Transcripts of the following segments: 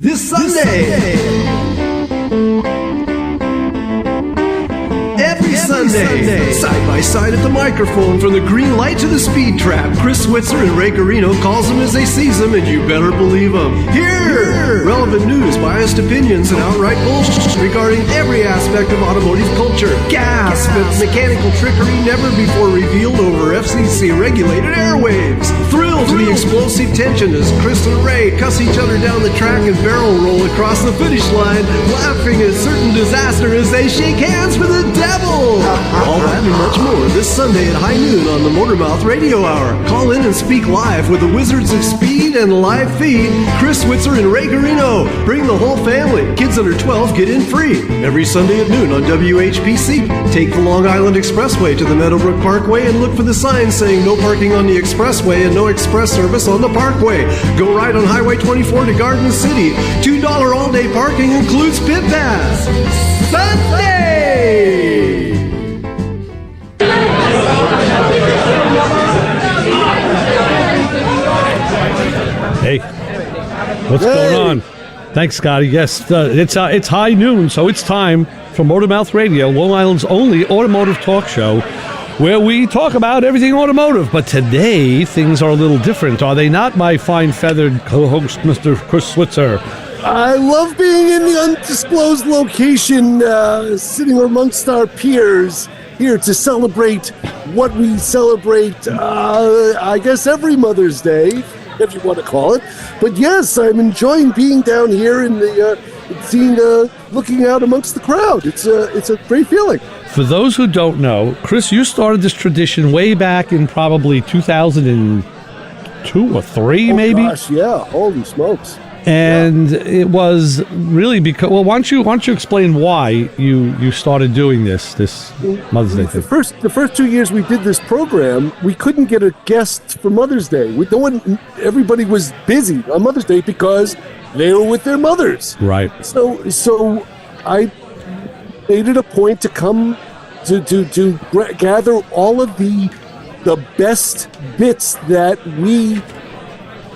This Sunday. Every Sunday, side by side at the microphone, from the green light to the speed trap, Chris Switzer and Ray Carino calls them as they sees them, and you better believe them. Here, relevant news, biased opinions, and outright bullshit regarding every aspect of automotive culture. Gasp at mechanical trickery never before revealed over FCC-regulated airwaves. Thrill to the explosive tension as Chris and Ray cuss each other down the track and barrel roll across the finish line, laughing at certain disaster as they shake hands with the devil. All that and much more this Sunday at high noon on the MotorMouth Radio Hour. Call in and speak live with the Wizards of Speed and live feed, Chris Switzer and Ray Carino. Bring the whole family. Kids under 12 get in free. Every Sunday at noon on WHPC. Take the Long Island Expressway to the Meadowbrook Parkway and look for the sign saying no parking on the expressway and no express service on the parkway. Go right on Highway 24 to Garden City. $2 all-day parking includes pit pass. Sunday! Hey, what's going on? Thanks, Scotty. Yes, it's high noon, so it's time for MotorMouth Radio, Long Island's only automotive talk show, where we talk about everything automotive. But today, things are a little different, are they not, my fine feathered co-host, Mr. Chris Switzer? I love being in the undisclosed location, sitting amongst our peers here to celebrate what we celebrate, I guess, every Mother's Day, if you want to call it. But yes, I'm enjoying being down here in the looking out amongst the crowd. It's a great feeling. For those who don't know, Chris, you started this tradition way back in probably 2002 or 3, maybe. Gosh, yeah! Holy smokes! And it was really because, well, why don't you explain why you started doing this Mother's Day thing? The first 2 years we did this program, we couldn't get a guest for Mother's Day. Everybody was busy on Mother's Day because they were with their mothers. Right. So I made it a point to come to gather all of the best bits that we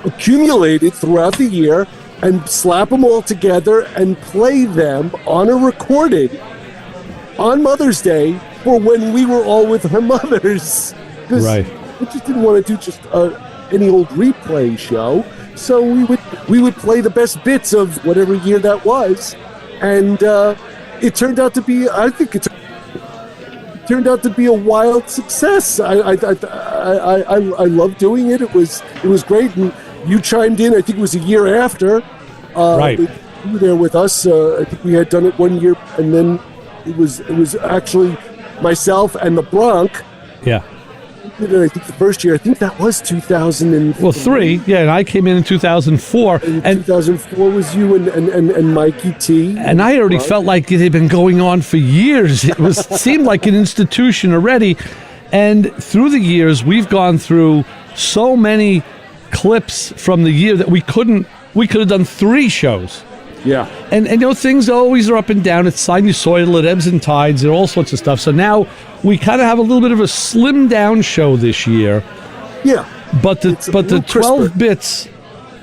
accumulated throughout the year and slap them all together and play them on a recording on Mother's Day for when we were all with our mothers. Right. We just didn't want to do just any old replay show, so we would play the best bits of whatever year that was, and it turned out to be, I think it turned out to be a wild success. I love doing it. It was great, and you chimed in. I think it was a year after. Right. You were there with us. I think we had done it 1 year, and then it was actually myself and the Bronc. Yeah. We did it, I think the first year. I think that was 2003. Yeah, and I came in 2004. And 2004 was you and Mikey T. And I already felt like it had been going on for years. It seemed like an institution already. And through the years, we've gone through so many clips from the year that we could have done 3 shows. Yeah. And things always are up and down. It's sinusoidal, it ebbs and tides, and all sorts of stuff. So now we kind of have a little bit of a slimmed down show this year. Yeah. But the 12 bits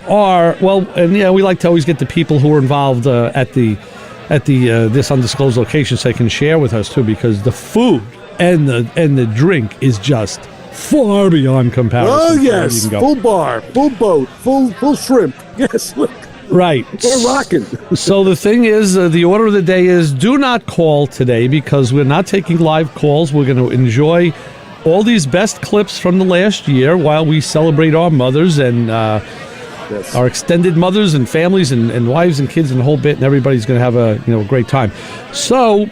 are, well, and yeah, we like to always get the people who are involved at this undisclosed location so they can share with us too, because the food and the drink is just far beyond comparison. Oh yes, full bar, full boat, full shrimp. Yes, look. Right. We're rocking. So the thing is, the order of the day is do not call today because we're not taking live calls. We're going to enjoy all these best clips from the last year while we celebrate our mothers and yes, our extended mothers and families and wives and kids and the whole bit, and everybody's going to have a great time. So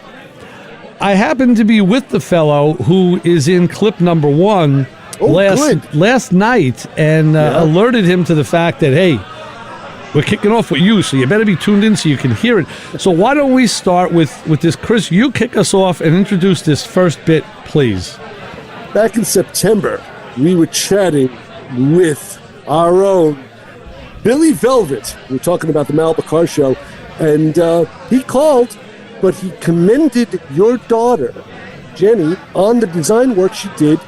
I happen to be with the fellow who is in clip number 1 last night and alerted him to the fact that, hey, we're kicking off with you, so you better be tuned in so you can hear it. So why don't we start with this? Chris, you kick us off and introduce this first bit, please. Back in September, we were chatting with our own Billy Velvet. We were talking about the Malibu Car Show, and he called, but he commended your daughter, Jenny, on the design work she did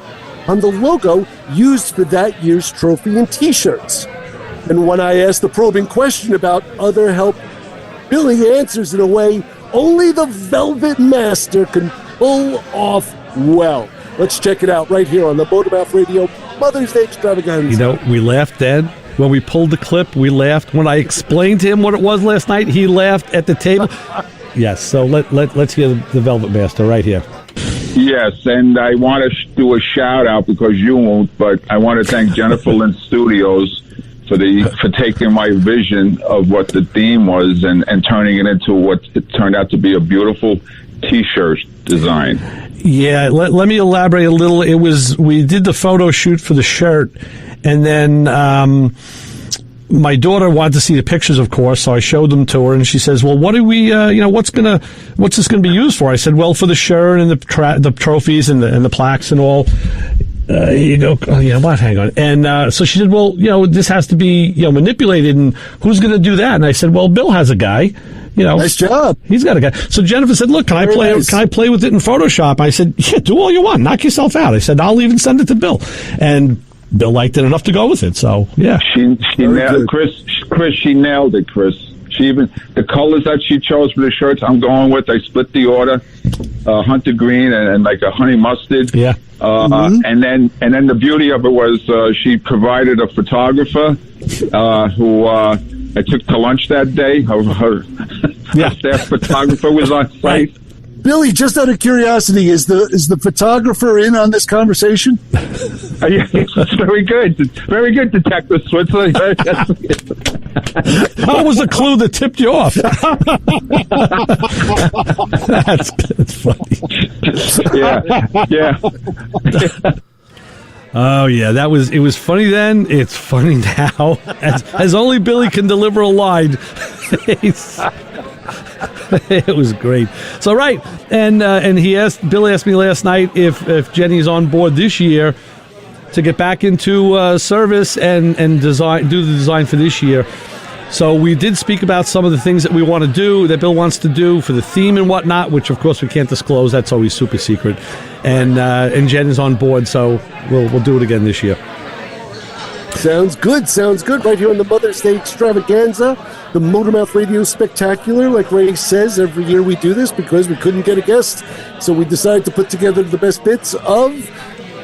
on the logo used for that year's trophy and T-shirts. And when I ask the probing question about other help, Billy answers in a way only the Velvet Master can pull off well. Let's check it out right here on the MotorMouth Radio Mother's Day Extravaganza. You know, we laughed then. When we pulled the clip, we laughed. When I explained to him what it was last night, he laughed at the table. Yes, so let's hear the Velvet Master right here. Yes, and I want to do a shout-out because you won't, but I want to thank Jennifer Lynn Studios for taking my vision of what the theme was and turning it into what it turned out to be a beautiful T-shirt design. Yeah, let me elaborate a little. We did the photo shoot for the shirt, and then my daughter wanted to see the pictures, of course, so I showed them to her, and she says, "Well, what do we, what's this gonna be used for?" I said, "Well, for the shirt and the trophies and the plaques and all." You go, oh yeah, what? Hang on. And so she said, "Well, this has to be manipulated, and who's going to do that?" And I said, "Well, Bill has a guy." Nice job. He's got a guy. So Jennifer said, "Look, can I play? Nice. Can I play with it in Photoshop?" I said, "Yeah, do all you want. Knock yourself out." I said, "I'll even send it to Bill," and Bill liked it enough to go with it. So yeah, she nailed Chris. She nailed it, Chris. She even the colors that she chose for the shirts. I'm going with. I split the order, hunter green and like a honey mustard. Yeah. And then the beauty of it was she provided a photographer who I took to lunch that day. Her staff photographer was on site. Billy, just out of curiosity, is the photographer in on this conversation? Yeah, it's very good. Very good, Detective Switzer. What was the clue that tipped you off? That's funny. Yeah. Oh yeah, it was funny then. It's funny now. As only Billy can deliver a line. It was great. So right, and Billy asked me last night if Jenny's on board this year to get back into service and do the design for this year. So we did speak about some of the things that we want to do, that Bill wants to do for the theme and whatnot, which of course we can't disclose. That's always super secret. And Jen is on board, so we'll do it again this year. Sounds good. Right here on the Mother's Day Extravaganza, the MotorMouth Radio Spectacular. Like Ray says, every year we do this because we couldn't get a guest, so we decided to put together the best bits of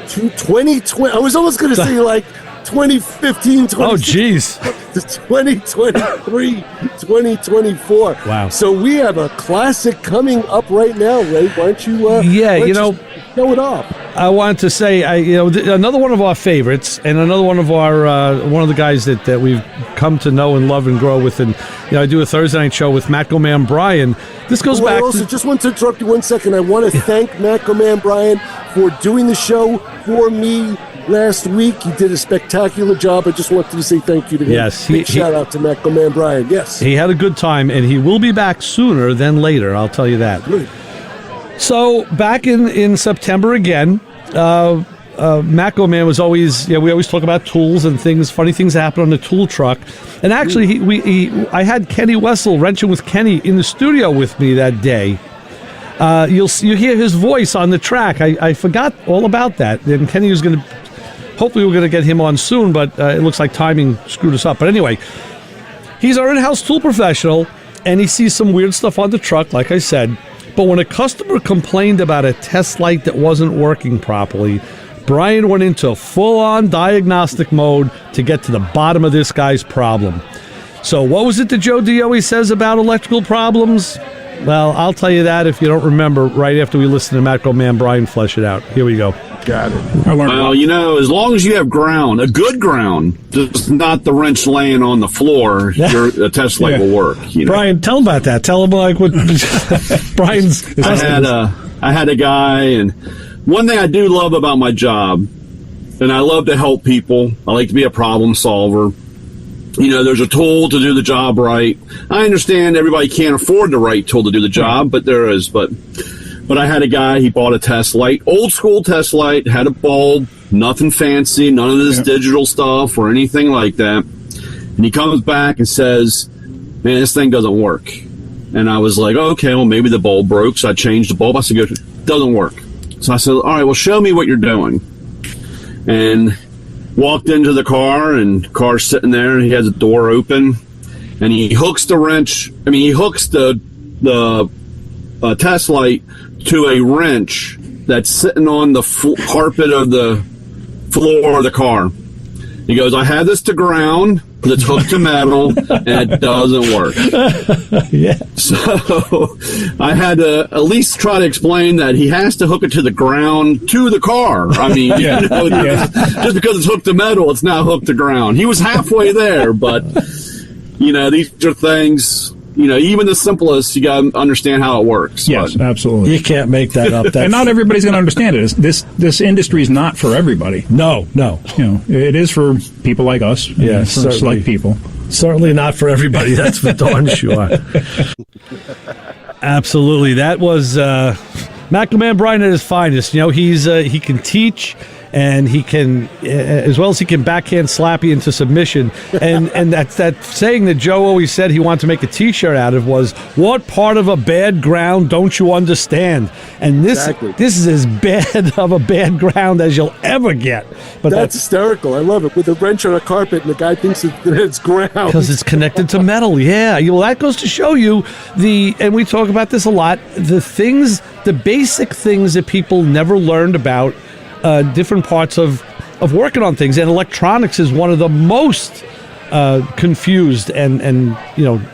2020. I was almost going to say like 2015, 2016. Oh, jeez. 2023, 2024. Wow. So we have a classic coming up right now, Ray. Why don't you show it off? I wanted to say, another one of our favorites, and another one of our one of the guys that we've come to know and love and grow with, and I do a Thursday night show with MatcoMan Brian. This goes back. I also just want to interrupt you 1 second. I want to thank MatcoMan Brian for doing the show for me last week. He did a spectacular job. I just wanted to say thank you to him. Yes, shout out to MatcoMan Brian. Yes, he had a good time, and he will be back sooner than later. I'll tell you that. Good. So back in September again, MatcoMan was always, we always talk about tools and things, funny things that happen on the tool truck. And actually, I had Kenny Wessel, Wrenching with Kenny, in the studio with me that day. You hear his voice on the track. I forgot all about that. And Kenny was going to, hopefully we're going to get him on soon, but it looks like timing screwed us up. But anyway, he's our in-house tool professional, and he sees some weird stuff on the truck, like I said. But when a customer complained about a test light that wasn't working properly, Brian went into full-on diagnostic mode to get to the bottom of this guy's problem. So what was it that Joe D always says about electrical problems? Well, I'll tell you that if you don't remember right after we listen to MatcoMan Brian flesh it out. Here we go. Got it. Well, as long as you have ground, a good ground, just not the wrench laying on the floor, your test light will work. Brian, tell him about that. Tell him like what Brian's. I had a guy, and one thing I do love about my job, and I love to help people. I like to be a problem solver. There's a tool to do the job right. I understand everybody can't afford the right tool to do the job, but there is. But I had a guy, he bought a test light, old school test light, had a bulb, nothing fancy, none of this digital stuff or anything like that. And he comes back and says, "Man, this thing doesn't work." And I was like, okay, well, maybe the bulb broke. So I changed the bulb. I said, "It doesn't work." So I said, "All right, well, show me what you're doing." And walked into the car, and car's sitting there, and he has a door open, and he hooks the wrench. I mean, he hooks the test light to a wrench that's sitting on the carpet of the floor of the car. He goes, I had this to ground, but it's hooked to metal, and it doesn't work. Yeah. So I had to at least try to explain that he has to hook it to the ground to the car. I mean, just because it's hooked to metal, it's now hooked to ground. He was halfway there, but, these are things... even the simplest, you got to understand how it works. Yes, but absolutely. You can't make that up. And not everybody's going to understand it. This industry is not for everybody. No. It is for people like us. Yes, for select people. Certainly not for everybody. That's for darn sure. Absolutely. That was MatcoMan Brian at his finest. He can teach. And he can, as well as he can backhand slap you into submission. And that saying that Joe always said he wanted to make a T-shirt out of was, what part of a bad ground don't you understand? And this is as bad of a bad ground as you'll ever get. But that's hysterical. I love it. With a wrench on a carpet and the guy thinks it's ground. Because it's connected to metal, yeah. Well, that goes to show you and we talk about this a lot, the basic things that people never learned about different parts of working on things, and electronics is one of the most confused and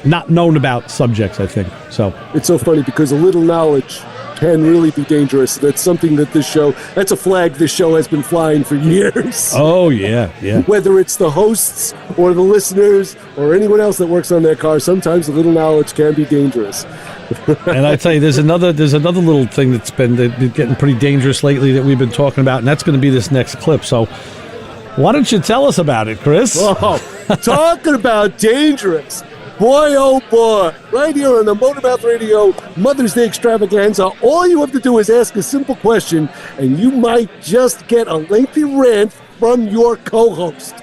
not known about subjects, I think. So it's so funny because a little knowledge can really be dangerous. That's something that that's a flag this show has been flying for years. Oh yeah. Whether it's the hosts or the listeners or anyone else that works on their car, sometimes a little knowledge can be dangerous. And I tell you, there's another little thing that's been getting pretty dangerous lately that we've been talking about, and that's going to be this next clip. So why don't you tell us about it, Chris? Oh, talking about dangerous. Boy, oh boy. Right here on the MotorMouth Radio Mother's Day Extravaganza, all you have to do is ask a simple question, and you might just get a lengthy rant from your co-host.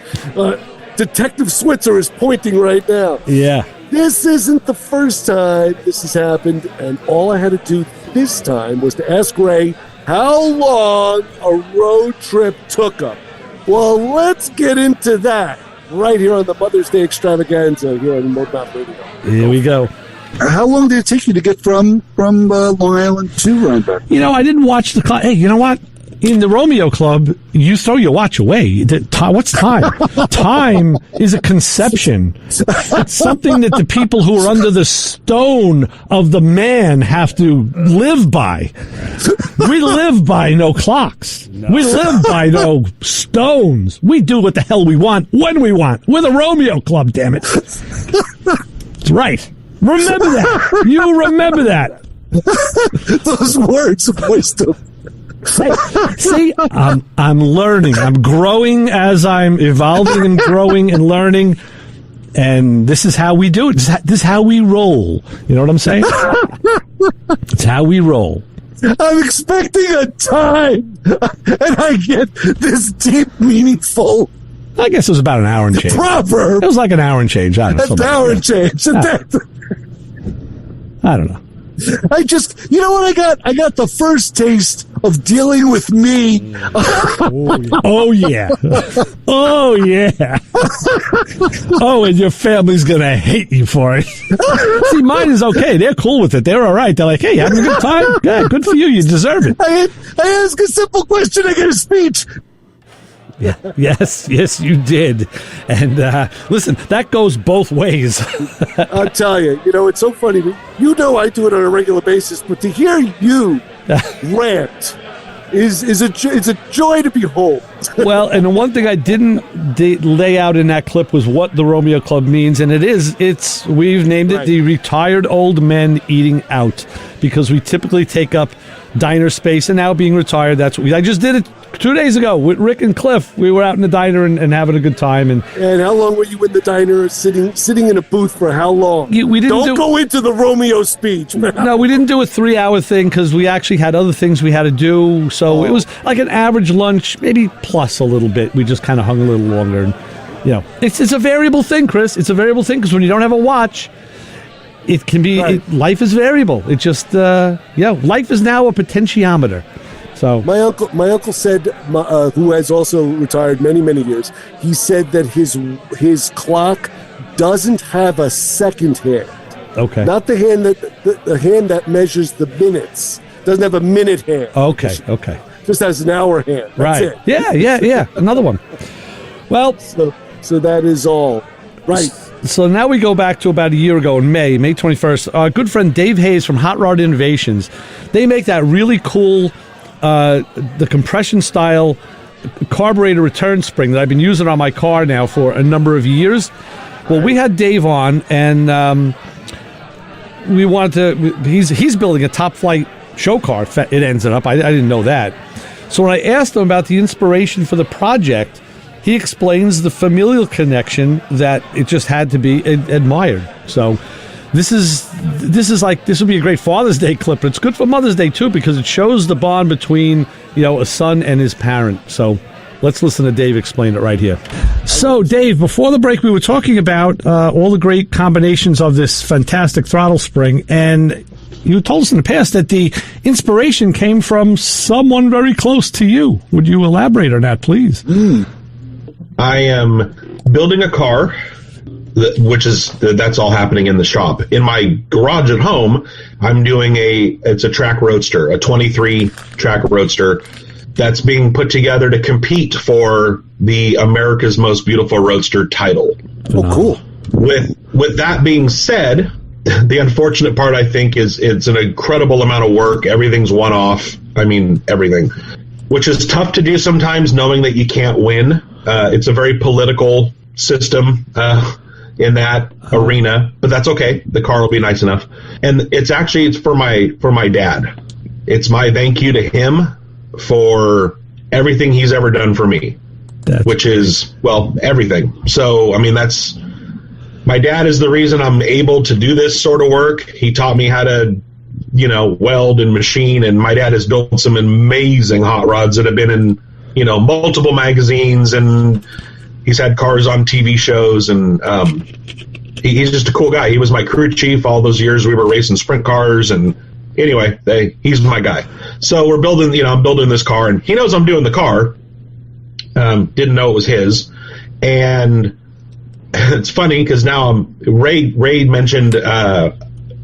Detective Switzer is pointing right now. Yeah. This isn't the first time this has happened, and all I had to do this time was to ask Ray how long a road trip took him. Well, let's get into that right here on the Mother's Day Extravaganza here on MotorMouth Radio. Here we go. How long did it take you to get from Long Island to Rhinebeck? I didn't watch the clock. Hey, you know what? In the Romeo Club, you throw your watch away. What's time? Time is a conception. It's something that the people who are under the stone of the man have to live by. We live by no clocks. No. We live by no stones. We do what the hell we want, when we want. We're the Romeo Club, damn it. That's right. Remember that. You remember that. Those words of wisdom. See, I'm learning. I'm growing as I'm evolving and growing and learning. And this is how we do it. This is how we roll. You know what I'm saying? It's how we roll. I'm expecting a time, and I get this deep, meaningful. I guess it was about an hour and change. Proverb. It was like an hour and change. I don't know. An hour and change. I don't know. You know what I got? I got the first taste of dealing with me. Oh, yeah. Oh, yeah. Oh, and your family's going to hate you for it. See, mine is okay. They're cool with it. They're all right. They're like, hey, having a good time? Yeah, good for you. You deserve it. I ask a simple question, I get a speech. Yeah. Yes, you did. And listen, that goes both ways. I'll tell you, it's so funny. I do it on a regular basis, but to hear you rant is a joy to behold. Well, and the one thing I didn't lay out in that clip was what the Romeo Club means, and we've named it the Retired Old Men Eating Out, because we typically take up diner space, and now being retired, that's what I just did it 2 days ago with Rick and Cliff. We were out in the diner and having a good time. And how long were you in the diner, sitting in a booth for how long? We didn't go into the Romeo speech, man. No, we didn't do a 3-hour thing because we actually had other things we had to do. So it was like an average lunch, maybe plus a little bit. We just kind of hung a little longer. And, it's a variable thing, Chris. It's a variable thing because when you don't have a watch, it can be, life is variable. It just, life is now a potentiometer. So my uncle said, who has also retired many years, he said that his clock doesn't have a second hand. Okay. Not the hand the hand that measures the minutes. Doesn't have a minute hand. Okay. Just has an hour hand. That's Right. it. Yeah. Another one. Well, so that is all. Right. So now we go back to about a year ago in May 21st. Our good friend Dave Hayes from Hot Rod Innovations, they make that really cool, the compression style carburetor return spring that I've been using on my car now for a number of years. Well, we had Dave on, and we wanted to. He's building a top flight show car. It ended up. I didn't know that. So when I asked him about the inspiration for the project, he explains the familial connection that it just had to be admired. So this would be a great Father's Day clip, but it's good for Mother's Day too, because it shows the bond between, a son and his parent. So let's listen to Dave explain it right here. So Dave, before the break, we were talking about all the great combinations of this fantastic throttle spring, and you told us in the past that the inspiration came from someone very close to you. Would you elaborate on that, please? I am building a car, that's all happening in the shop. In my garage at home, I'm doing it's a track roadster, a 23 track roadster that's being put together to compete for the America's Most Beautiful Roadster title. Oh, cool. With that being said, the unfortunate part, I think, is it's an incredible amount of work. Everything's one-off. I mean, everything. Which is tough to do sometimes, knowing that you can't win. It's a very political system in that arena, but that's okay. The car will be nice enough. And it's for my dad. It's my thank you to him for everything he's ever done for me, which is, everything. So, I mean, my dad is the reason I'm able to do this sort of work. He taught me how to, weld and machine, and my dad has built some amazing hot rods that have been in, multiple magazines, and he's had cars on TV shows, and he's just a cool guy. He was my crew chief all those years we were racing sprint cars, and anyway, he's my guy. So we're building, I'm building this car, and he knows I'm doing the car. Didn't know it was his, and it's funny because now Ray mentioned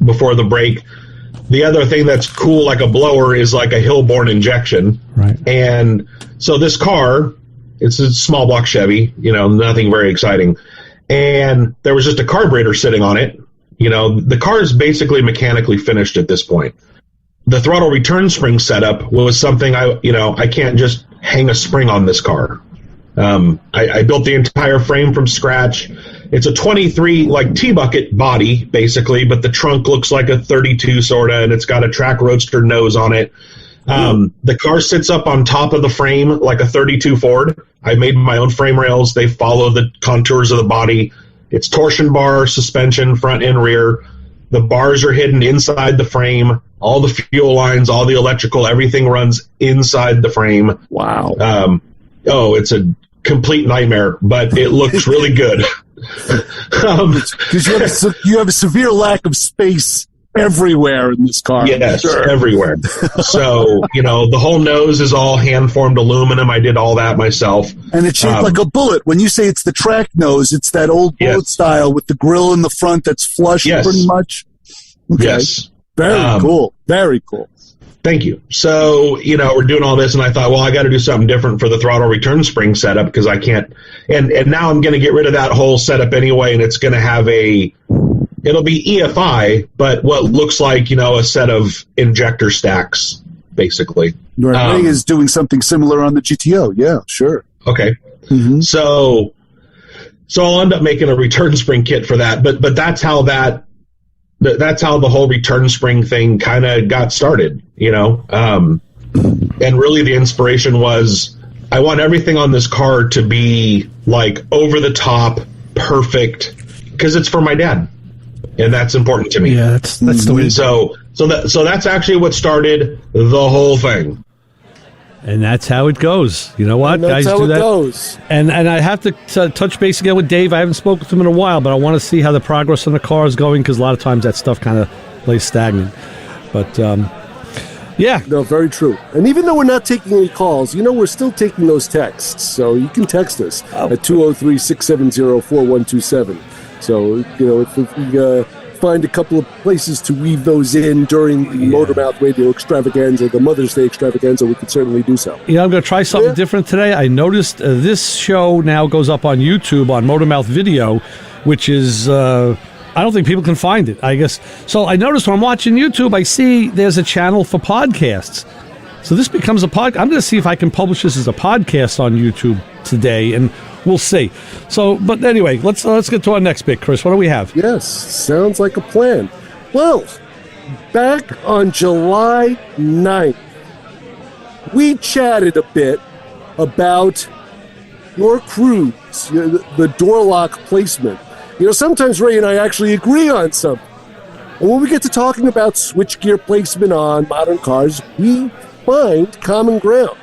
before the break, the other thing that's cool like a blower is like a Hillborn injection. Right. And so this car, it's a small block Chevy, nothing very exciting. And there was just a carburetor sitting on it. The car is basically mechanically finished at this point. The throttle return spring setup was something I can't just hang a spring on this car. I built the entire frame from scratch. It's a 23 like T-bucket body basically, but the trunk looks like a 32 sorta, and it's got a track roadster nose on it. The car sits up on top of the frame like a 32 Ford. I made my own frame rails. They follow the contours of the body. It's torsion bar, suspension, front and rear. The bars are hidden inside the frame. All the fuel lines, all the electrical, everything runs inside the frame. Wow. It's a complete nightmare, but it looks really good. Because you have a severe lack of space everywhere in this car. Yes, sure. Everywhere. So, the whole nose is all hand-formed aluminum. I did all that myself. And it's shaped like a bullet. When you say it's the track nose, it's that old bullet style with the grill in the front that's flush pretty much. Okay. Yes. Very cool. Very cool. Thank you. So, we're doing all this, and I thought, I got to do something different for the throttle return spring setup because I can't. And now I'm going to get rid of that whole setup anyway, and it's going to have it'll be EFI, but what looks like, a set of injector stacks, basically. Ray is doing something similar on the GTO. Yeah, sure. Okay. Mm-hmm. So I'll end up making a return spring kit for that, but that's how that's how the whole return spring thing kind of got started, and really the inspiration was I want everything on this car to be like over the top, perfect, because it's for my dad, and that's important to me. Yeah, that's the way. So that's actually what started the whole thing. And that's how it goes. You know what? And that's Guys how do it that. goes. And I have to touch base again with Dave. I haven't spoken to him in a while, but I want to see how the progress on the car is going because a lot of times that stuff kind of lays stagnant. But Yeah. No, very true. And even though we're not taking any calls, we're still taking those texts. So you can text us at 203-670-4127. So, if we find a couple of places to weave those in during the MotorMouth Radio Extravaganza, the Mother's Day Extravaganza, we could certainly do so. I'm going to try something different today. I noticed this show now goes up on YouTube on MotorMouth Video, which is... I don't think people can find it, I guess. So I noticed when I'm watching YouTube, I see there's a channel for podcasts. So this becomes a podcast. I'm going to see if I can publish this as a podcast on YouTube today, and we'll see. So, but anyway, let's get to our next bit, Chris. What do we have? Yes, sounds like a plan. Well, back on July 9th, we chatted a bit about your cruise, the door lock placement. Sometimes Ray and I actually agree on something. And when we get to talking about switchgear placement on modern cars, we find common ground.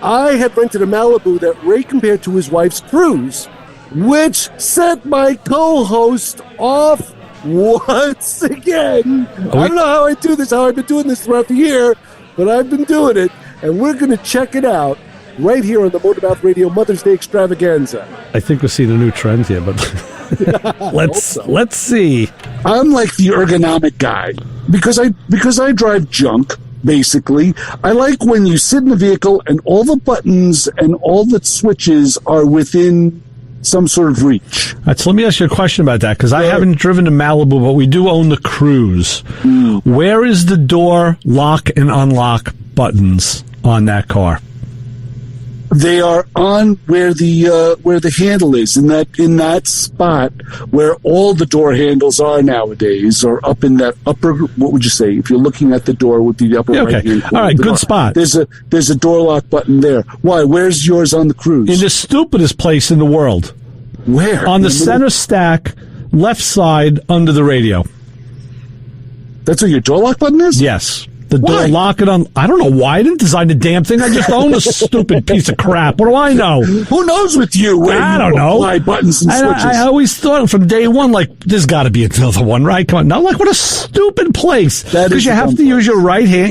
I had rented a Malibu that Ray compared to his wife's Cruise, which set my co-host off once again. I don't know how I do this, how I've been doing this throughout the year, but I've been doing it, and we're going to check it out right here on the MotorMouth Radio Mother's Day Extravaganza. I think we're seeing a new trend here, but let's see. I'm like the ergonomic guy because I drive junk. Basically, I like when you sit in the vehicle and all the buttons and all the switches are within some sort of reach. All right, so let me ask you a question about that, because I haven't driven a Malibu, but we do own the Cruise. Where is the door lock and unlock buttons on that car? They are on where the handle is, in that spot where all the door handles are nowadays, or up in that upper. What would you say if you're looking at the door with the upper right hand corner? All right, good spot. There's a door lock button there. Why? Where's yours on the Cruise? In the stupidest place in the world. Where? On the center stack, left side under the radio. That's where your door lock button is? Yes. The door lock it on. I don't know why I didn't design the damn thing. I just own a stupid piece of crap. What do I know? Who knows with you? I don't know. Apply buttons and switches. I always thought from day one, like, there's got to be another one, right? Come on. Now, like, what a stupid place. Because you have to use your right hand.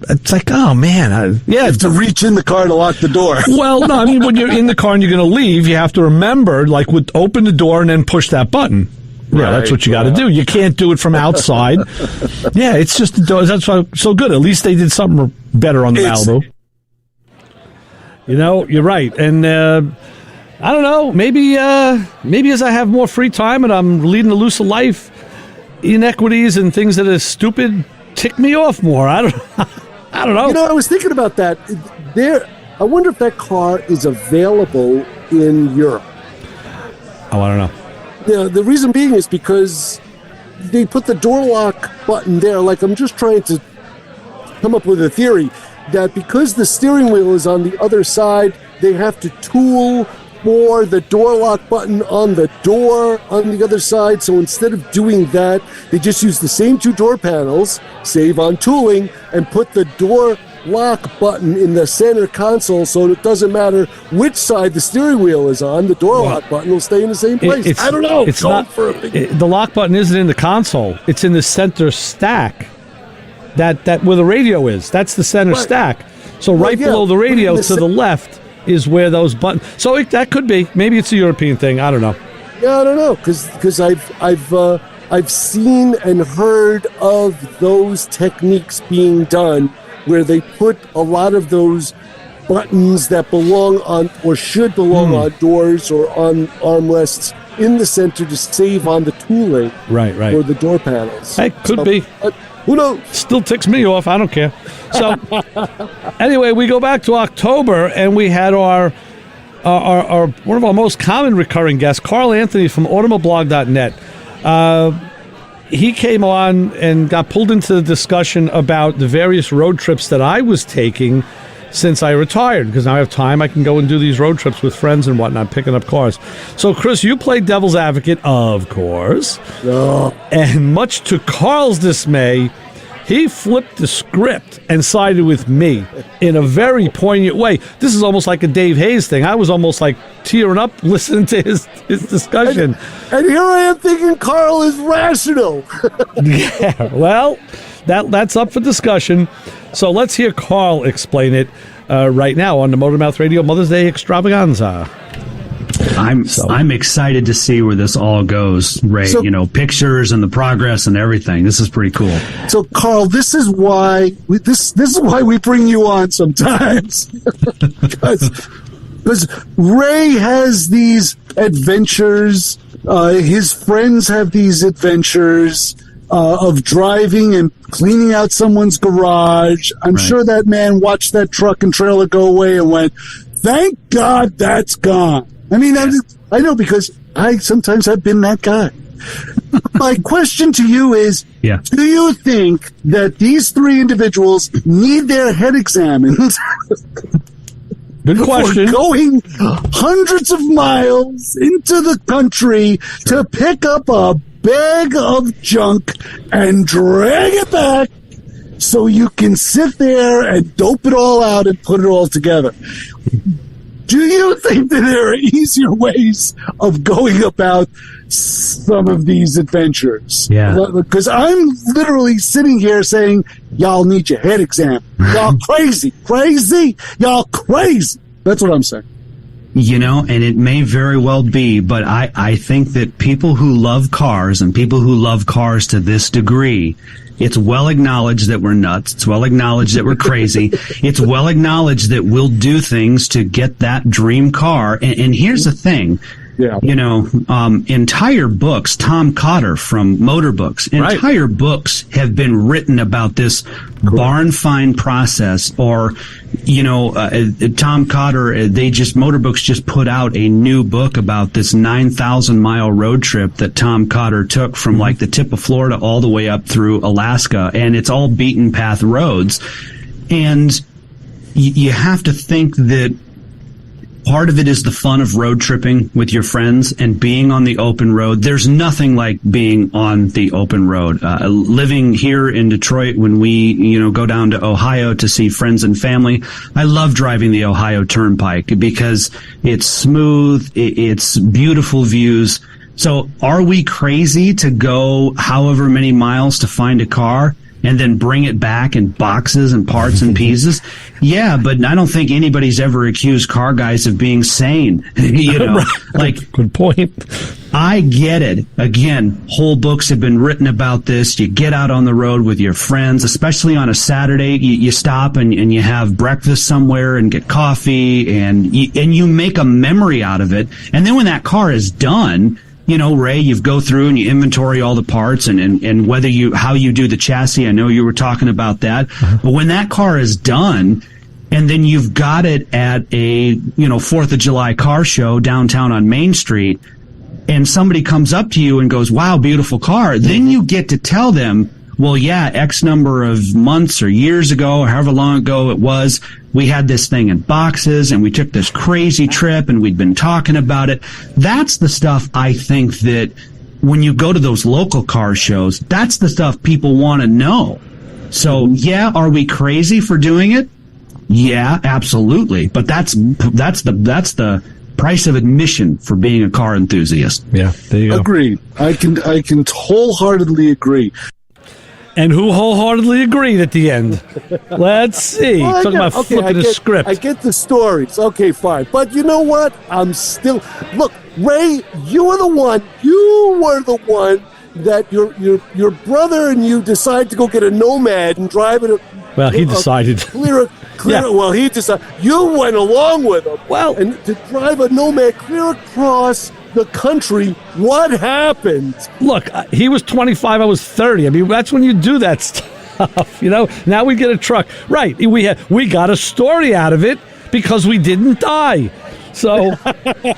It's like, oh, man. You have to reach in the car to lock the door. Well, no, I mean, when you're in the car and you're going to leave, you have to remember, like, open the door and then push that button. Yeah, that's what you got to do. You can't do it from outside. Yeah, it's just the doors. That's why so good. At least they did something better on the Malibu. You're right. And I don't know. Maybe as I have more free time and I'm leading a looser life, inequities and things that are stupid tick me off more. I don't know. I was thinking about that. I wonder if that car is available in Europe. Oh, I don't know. The reason being is because they put the door lock button there. Like, I'm just trying to come up with a theory that because the steering wheel is on the other side, they have to tool for the door lock button on the door on the other side. So instead of doing that, they just use the same two door panels, save on tooling, and put the door lock button in the center console, so it doesn't matter which side the steering wheel is on, the door lock button will stay in the same place. I don't know. It's not the lock button isn't in the console. It's in the center stack. That where the radio is. That's the center stack. So below the radio to the left is where those buttons. So that could be. Maybe it's a European thing. I don't know. Yeah, I don't know, because I've seen and heard of those techniques being done, where they put a lot of those buttons that belong on or should belong on doors or on armrests in the center to save on the tooling for the door panels. It could be. Who knows? Still ticks me off. I don't care. So anyway, we go back to October, and we had our one of our most common recurring guests, Carl Anthony from automoblog.net. He came on and got pulled into the discussion about the various road trips that I was taking since I retired, because now I have time. I can go and do these road trips with friends and whatnot, picking up cars. So, Chris, you played devil's advocate, of course. And much to Carl's dismay, he flipped the script and sided with me in a very poignant way. This is almost like a Dave Hayes thing. I was almost like tearing up listening to his discussion. And here I am thinking Carl is rational. Yeah, well, that's up for discussion. So let's hear Carl explain it right now on the MotorMouth Radio Mother's Day Extravaganza. I'm excited to see where this all goes, Ray. So, pictures and the progress and everything. This is pretty cool. So, Carl, this is why this is why we bring you on sometimes, because Ray has these adventures. His friends have these adventures of driving and cleaning out someone's garage. I'm sure that man watched that truck and trailer go away and went, "Thank God that's gone." I mean, I know because I sometimes have been that guy. My question to you is, do you think that these three individuals need their head examined Good question. for going hundreds of miles into the country to pick up a bag of junk and drag it back so you can sit there and dope it all out and put it all together? Do you think that there are easier ways of going about some of these adventures? Yeah. Because I'm literally sitting here saying, y'all need your head examined. Y'all crazy. Y'all crazy. That's what I'm saying. And it may very well be, but I think that people who love cars and people who love cars to this degree, it's well acknowledged that we're nuts. It's well acknowledged that we're crazy. It's well acknowledged that we'll do things to get that dream car. And here's the thing. Yeah. Entire books, Tom Cotter from Motor Books, entire books have been written about this barn find process. Or, Tom Cotter, Motor Books just put out a new book about this 9,000 mile road trip that Tom Cotter took from like the tip of Florida all the way up through Alaska. And it's all beaten path roads. And you have to think that part of it is the fun of road tripping with your friends and being on the open road. There's nothing like being on the open road. Living here in Detroit, when we, go down to Ohio to see friends and family, I love driving the Ohio Turnpike because it's smooth, it's beautiful views. So are we crazy to go however many miles to find a car and then bring it back in boxes and parts and pieces? Yeah, but I don't think anybody's ever accused car guys of being sane. Like, good point. I get it. Again, whole books have been written about this. You get out on the road with your friends, especially on a Saturday. You stop and you have breakfast somewhere and get coffee and you make a memory out of it. And then when that car is done, Ray, you go through and you inventory all the parts and whether how you do the chassis. I know you were talking about that. But when that car is done and then you've got it at a, 4th of July car show downtown on Main Street and somebody comes up to you and goes, "Wow, beautiful car." Then you get to tell them, well, yeah, X number of months or years ago, or however long ago it was, we had this thing in boxes and we took this crazy trip and we'd been talking about it. That's the stuff I think that when you go to those local car shows, that's the stuff people want to know. So, yeah, are we crazy for doing it? Yeah, absolutely. But that's the price of admission for being a car enthusiast. Yeah, there you go. Agreed. I can wholeheartedly agree. And who wholeheartedly agreed at the end? Let's see. Well, Talking about flipping the script. I get the stories. Okay, fine. But you know what? I'm still... Look, Ray, you were the one that your brother and you decided to go get a Nomad and drive it... Well, he decided. Clear. Yeah. Well, he decided. You went along with him. Well... And to drive a Nomad clear across the country, what happened? Look, he was 25, I was 30. I mean, that's when you do that stuff, Now we get a truck. Right, we got a story out of it because we didn't die. So,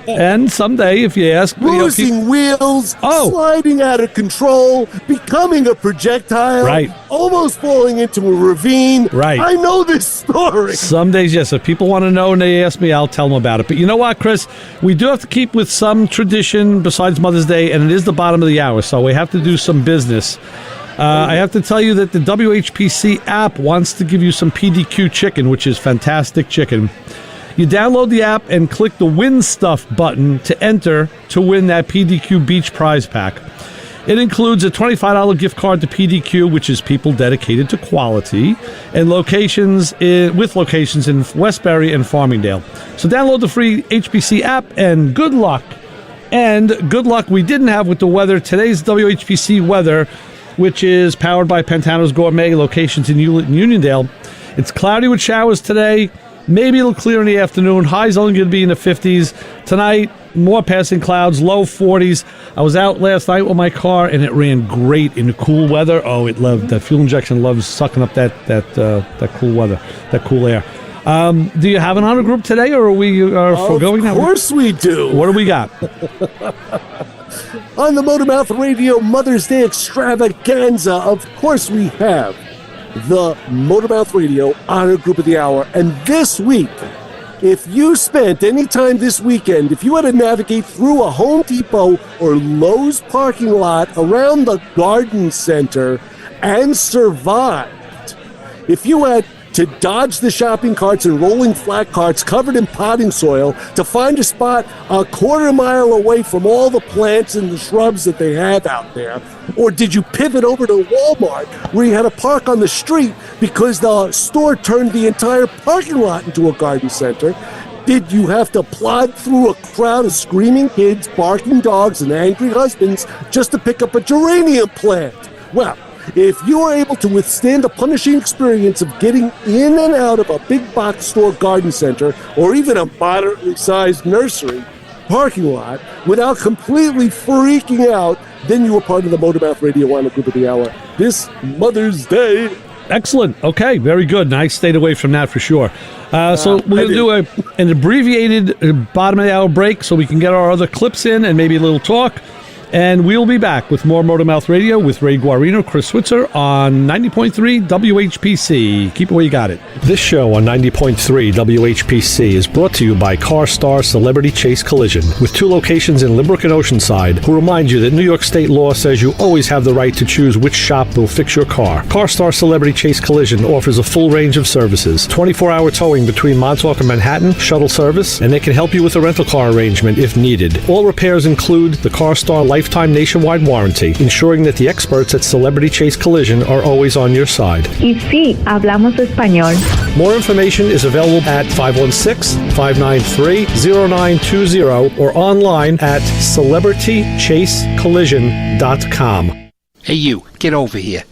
and someday, if you ask... Losing wheels, sliding out of control, becoming a projectile, right, almost falling into a ravine. Right. I know this story. Some days, yes. If people want to know and they ask me, I'll tell them about it. But you know what, Chris? We do have to keep with some tradition besides Mother's Day, and it is the bottom of the hour, so we have to do some business. I have to tell you that the WHPC app wants to give you some PDQ chicken, which is fantastic chicken. You download the app and click the Win Stuff button to enter to win that PDQ Beach prize pack. It includes a $25 gift card to PDQ, which is people dedicated to quality, and locations in Westbury and Farmingdale. So download the free HPC app, and good luck. And good luck we didn't have with the weather. Today's WHPC weather, which is powered by Pantano's Gourmet, locations in Uniondale. It's cloudy with showers today. Maybe it'll clear in the afternoon. High's only going to be in the 50s. Tonight, more passing clouds, low 40s. I was out last night with my car, and it ran great in the cool weather. Oh, it loved that fuel injection. Loves sucking up that cool weather, that cool air. Do you have an honor group today, or are we foregoing that? Of course we do. What do we got? On the MotorMouth Radio Mother's Day Extravaganza, of course we have the MotorMouth Radio Honor Group of the Hour. And this week, if you spent any time this weekend, if you had to navigate through a Home Depot or Lowe's parking lot around the garden center and survived, if you had to dodge the shopping carts and rolling flat carts covered in potting soil to find a spot a quarter mile away from all the plants and the shrubs that they have out there? Or did you pivot over to Walmart where you had to park on the street because the store turned the entire parking lot into a garden center? Did you have to plod through a crowd of screaming kids, barking dogs, and angry husbands just to pick up a geranium plant? Well, if you are able to withstand the punishing experience of getting in and out of a big box store garden center or even a moderately sized nursery parking lot without completely freaking out, then you were part of the MotorMouth Radio Honor Group of the Hour this Mother's Day. Excellent. Okay, very good. And I stayed away from that for sure. So we're going to do an abbreviated bottom of the hour break so we can get our other clips in and maybe a little talk. And we'll be back with more MotorMouth Radio with Ray Guarino, Chris Switzer on 90.3 WHPC. Keep it where you got it. This show on 90.3 WHPC is brought to you by CarStar Celebrity Chase Collision, with 2 locations in Limerick and Oceanside, who remind you that New York State law says you always have the right to choose which shop will fix your car. CarStar Celebrity Chase Collision offers a full range of services, 24-hour towing between Montauk and Manhattan, shuttle service, and they can help you with a rental car arrangement if needed. All repairs include the CarStar lifetime nationwide warranty, ensuring that the experts at Celebrity Chase Collision are always on your side. Y sí, hablamos español. More information is available at 516-593-0920 or online at celebritychasecollision.com. Hey you, get over here.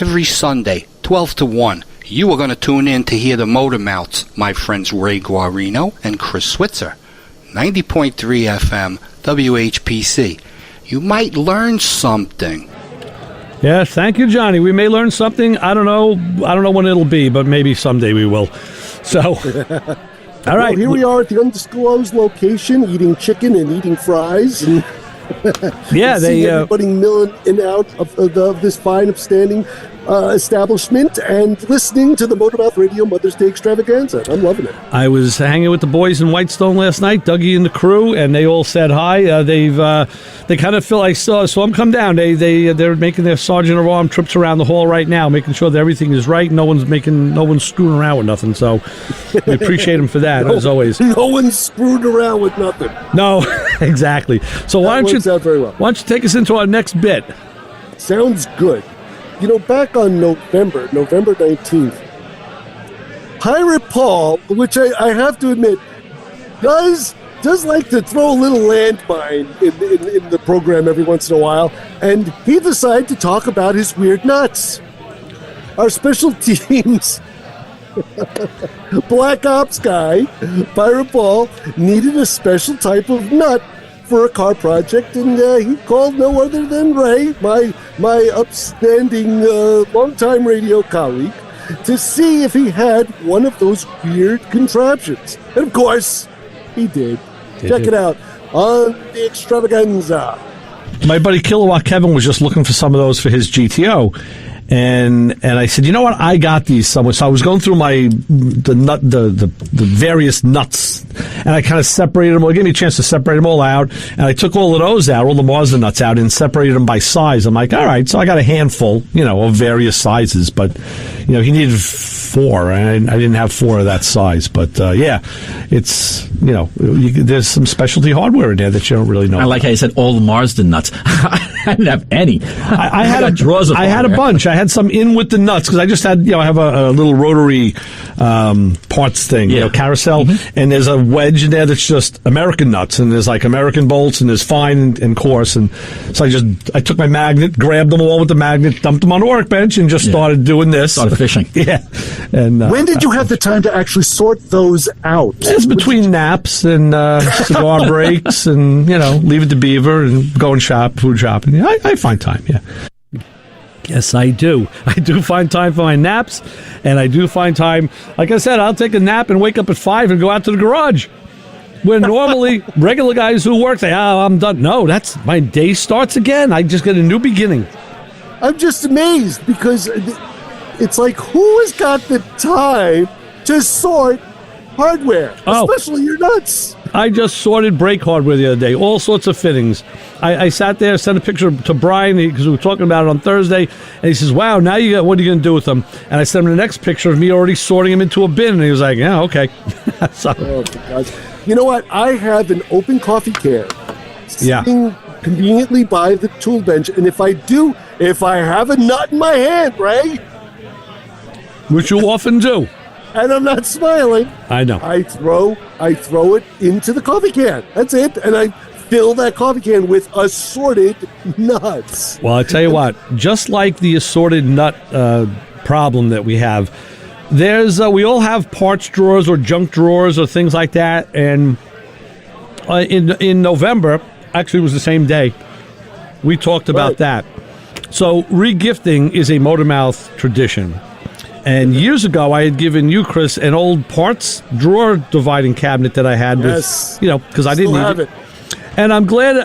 Every Sunday, 12 to 1, you are going to tune in to hear the MotorMouths, my friends Ray Guarino and Chris Switzer. 90.3 FM, WHPC. You might learn something. Yes, thank you, Johnny. We may learn something. I don't know when it'll be, but maybe someday we will. So, all right. Well, here we are at the undisclosed location, eating chicken and eating fries. And yeah, they everybody milling in and out of this fine, upstanding establishment and listening to the MotorMouth Radio Mother's Day Extravaganza. I'm loving it. I was hanging with the boys in Whitestone last night, Dougie and the crew, and they all said hi. They kind of feel I saw them come down. They're making their sergeant of arm trips around the hall right now, making sure that everything is right. No one's screwing around with nothing. So we appreciate them for that as always. No one's screwed around with nothing. No, exactly. So why don't you take us into our next bit? Sounds good. You know, back on November 19th, Pirate Paul, which I have to admit, does like to throw a little landmine in the program every once in a while, and he decided to talk about his weird nuts. Our special teams Black Ops guy, Pirate Paul, needed a special type of nut for a car project, and he called no other than Ray, my upstanding longtime radio colleague, to see if he had one of those weird contraptions. And of course, he did. Check it out on the Extravaganza. My buddy Kilowatt Kevin was just looking for some of those for his GTO. And I said, you know what? I got these somewhere. So I was going through the various nuts, and I kind of separated them. Well, it gave me a chance to separate them all out, and I took all of those out, all the Mazda nuts out, and separated them by size. I'm like, all right. So I got a handful, of various sizes, but he needed 4, and I didn't have 4 of that size. But yeah, it's there's some specialty hardware in there that you don't really know. I like how you said all the Marsden nuts. I didn't have any. I had got drawers of I had a hardware. bunch. I had some in with the nuts because I just had, I have a little rotary parts thing, carousel, and there's a wedge in there that's just American nuts, and there's like American bolts, and there's fine and coarse, and so I took my magnet, grabbed them all with the magnet, dumped them on the workbench, and just started doing this. Started fishing. Yeah. And when did you have the time to actually sort those out? It's between naps and cigar breaks, and leave it to Beaver and go and food shopping. I find time. Yeah. Yes, I do. I do find time for my naps, and I do find time. Like I said, I'll take a nap and wake up at 5 and go out to the garage. Where normally regular guys who work say, I'm done. No, that's my day starts again. I just get a new beginning. I'm just amazed because it's like, who has got the time to sort hardware, especially your nuts? I just sorted brake hardware the other day, all sorts of fittings. I sat there, sent a picture to Brian because we were talking about it on Thursday, and he says, wow, now what are you going to do with them? And I sent him the next picture of me already sorting them into a bin, and he was like, yeah, okay. So, you know what? I have an open coffee can sitting conveniently by the tool bench, and if I have a nut in my hand, right? Which you often do. And I'm not smiling. I know. I throw it into the coffee can. That's it. And I fill that coffee can with assorted nuts. Well, I tell you what, just like the assorted nut problem that we have, there's we all have parts drawers or junk drawers or things like that. And in November, actually it was the same day, we talked about that. So regifting is a MotorMouth tradition. And years ago, I had given you, Chris, an old parts drawer dividing cabinet that I had with, because I didn't need it. And I'm glad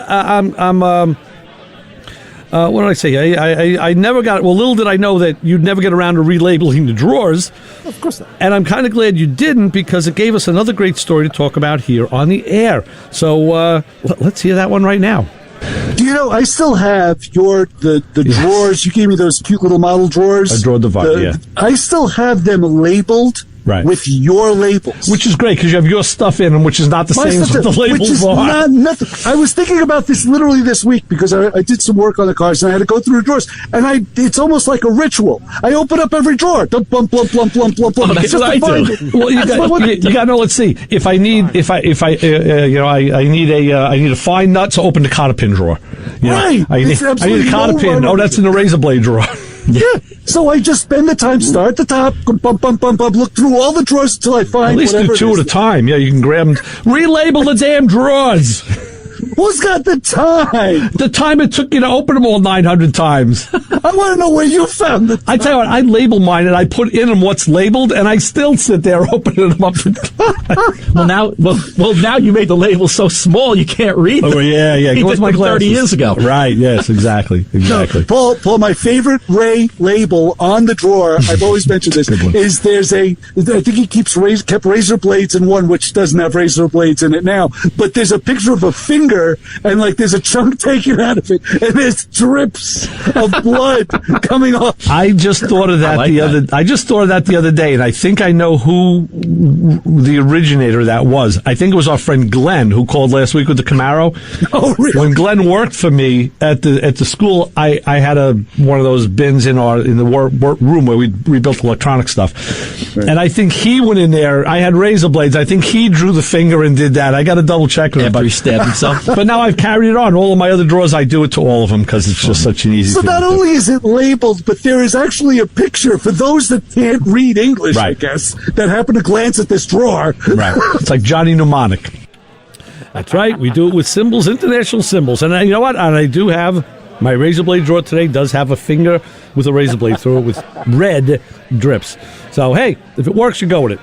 what did I say? I never got it. Well, little did I know that you'd never get around to relabeling the drawers. Of course not. And I'm kind of glad you didn't, because it gave us another great story to talk about here on the air. So let's hear that one right now. Do you know, I still have the drawers. You gave me those cute little model drawers. A drawer divider, I still have them labeled with your labels. Which is great, because you have your stuff in them, which is not the same as what the labels which is are. Nothing. I was thinking about this literally this week, because I did some work on the cars, and I had to go through the drawers. And it's almost like a ritual. I open up every drawer. Dump, bump, plump, plump, plump, plump, plump. That's what I do. Well, you got to know. Let's see. If I need, I need a fine nut to open the cotter pin drawer. Right. I need a cotter pin. Oh, that's in the razor blade drawer. Yeah. So I just spend the time, start at the top, bump, bump, bump, bump, look through all the drawers until I find at least whatever do two at a time. Yeah, you can grab them. Relabel the damn drawers. Who's got the time? The time it took you to open them all 900 times. I want to know where you found the time. I tell you what, I label mine and I put in them what's labeled, and I still sit there opening them up. Now you made the label so small you can't read them. Oh yeah. He did them 30 years ago. Right. Yes. Exactly. No, Paul, my favorite Ray label on the drawer, I've always mentioned this, is I think he kept razor blades in one, which doesn't have razor blades in it now, but there's a picture of a finger, and like there's a chunk taken out of it, and there's drips of blood coming off. I just thought of that the other day, and I think I know who the originator of that was. I think it was our friend Glenn, who called last week with the Camaro. Oh, really? When Glenn worked for me at the school, I had one of those bins in the room where we rebuilt electronic stuff, and I think he went in there. I had razor blades. I think he drew the finger and did that. I got to double check with him. After he stabbed himself. But now I've carried it on. All of my other drawers, I do it to all of them because it's just such an easy thing. So not only is it labeled, but there is actually a picture for those that can't read English, I guess, that happen to glance at this drawer. Right. It's like Johnny Mnemonic. That's right. We do it with symbols, international symbols. And you know what? And I do have my razor blade drawer today does have a finger with a razor blade through it with red drips. So, hey, if it works, you go with it.